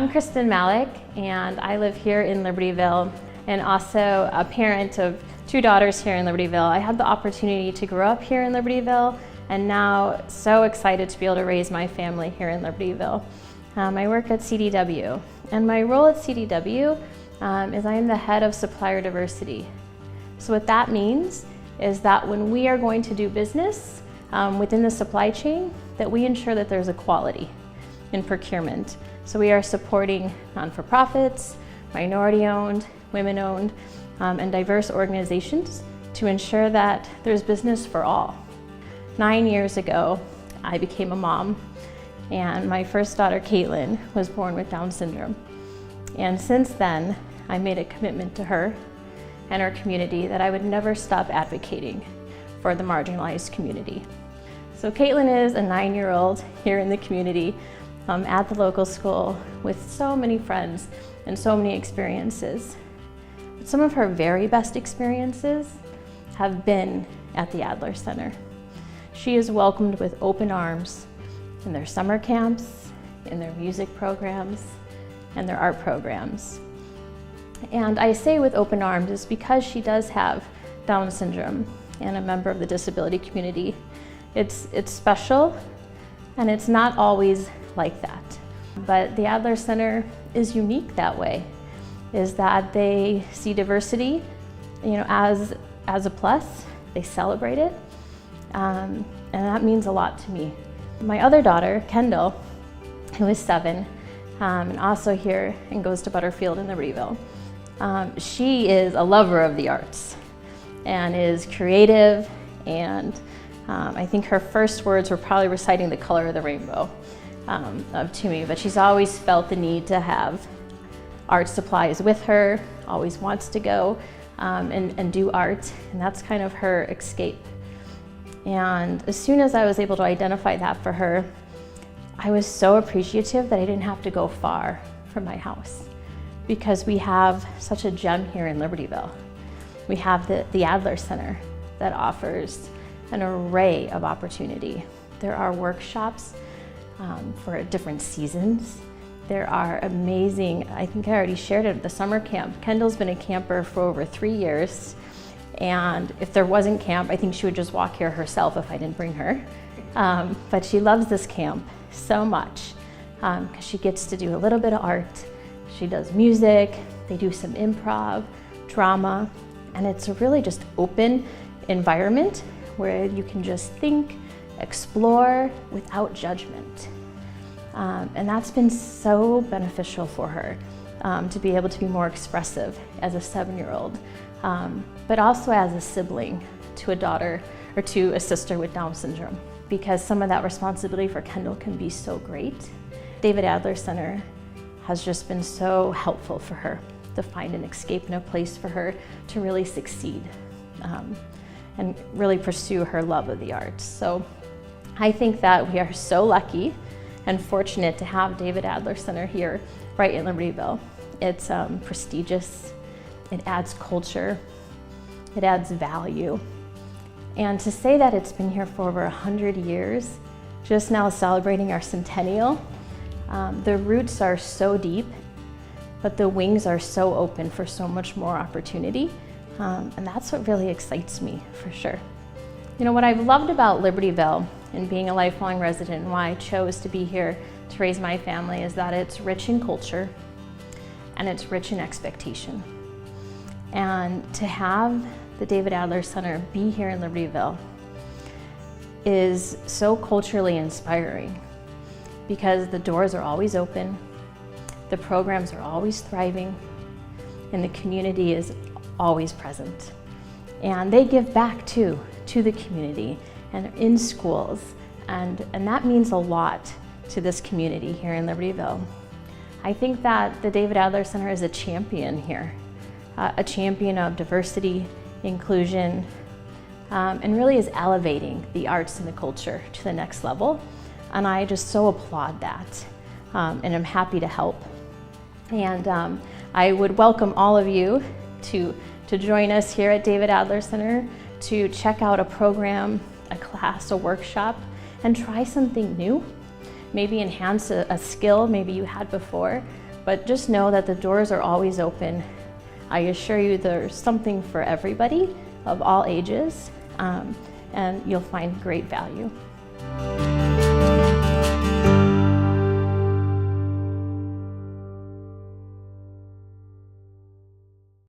I'm Kristen Malik, and I live here in Libertyville, and also a parent of 2 daughters here in Libertyville. I had the opportunity to grow up here in Libertyville, and now so excited to be able to raise my family here in Libertyville. I work at CDW, and my role at CDW is I am the head of supplier diversity. So what that means is that when we are going to do business within the supply chain, that we ensure that there's equality in procurement. So we are supporting non-for-profits, minority-owned, women-owned, and diverse organizations to ensure that there's business for all. 9 years ago, I became a mom, and my first daughter, Caitlin, was born with Down syndrome. And since then, I made a commitment to her and our community that I would never stop advocating for the marginalized community. So Caitlin is a 9-year-old here in the community at the local school with so many friends and so many experiences. But some of her very best experiences have been at the Adler Center. She is welcomed with open arms in their summer camps, in their music programs, and their art programs. And I say with open arms is because she does have Down syndrome and a member of the disability community. It's special, and it's not always like that. But the Adler Center is unique that way, is that they see diversity, as a plus. They celebrate it, and that means a lot to me. My other daughter, Kendall, who is 7, and also here and goes to Butterfield in Libertyville. She is a lover of the arts and is creative, and I think her first words were probably reciting The Color of the Rainbow to me, but she's always felt the need to have art supplies with her, always wants to go and do art, and that's kind of her escape. And as soon as I was able to identify that for her, I was so appreciative that I didn't have to go far from my house, because we have such a gem here in Libertyville. We have the Adler Center that offers an array of opportunity. There are workshops for different seasons. There are amazing, I think I already shared it at the summer camp. Kendall's been a camper for over 3 years. And if there wasn't camp, I think she would just walk here herself if I didn't bring her. But she loves this camp so much because she gets to do a little bit of art. She does music, they do some improv, drama, and it's a really just open environment where you can just think, explore without judgment. And that's been so beneficial for her to be able to be more expressive as a 7-year-old, but also as a sibling to a daughter or to a sister with Down syndrome, because some of that responsibility for Kendall can be so great. David Adler Center has just been so helpful for her to find an escape and a place for her to really succeed and really pursue her love of the arts. So I think that we are so lucky and fortunate to have David Adler Center here right in Libertyville. It's prestigious, it adds culture, it adds value. And to say that it's been here for over 100 years, just now celebrating our centennial, the roots are so deep, but the wings are so open for so much more opportunity. And that's what really excites me, for sure. What I've loved about Libertyville and being a lifelong resident, and why I chose to be here to raise my family, is that it's rich in culture and it's rich in expectation. And to have the David Adler Center be here in Libertyville is so culturally inspiring, because the doors are always open, the programs are always thriving, and the community is always present. And they give back too, to the community and in schools, and that means a lot to this community here in Libertyville. I think that the David Adler Center is a champion here, a champion of diversity, inclusion, and really is elevating the arts and the culture to the next level. And I just so applaud that, and I'm happy to help. And I would welcome all of you to join us here at David Adler Center, to check out a program, a class, a workshop, and try something new. Maybe enhance a skill maybe you had before, But just know that the doors are always open. I assure you there's something for everybody of all ages, and you'll find great value.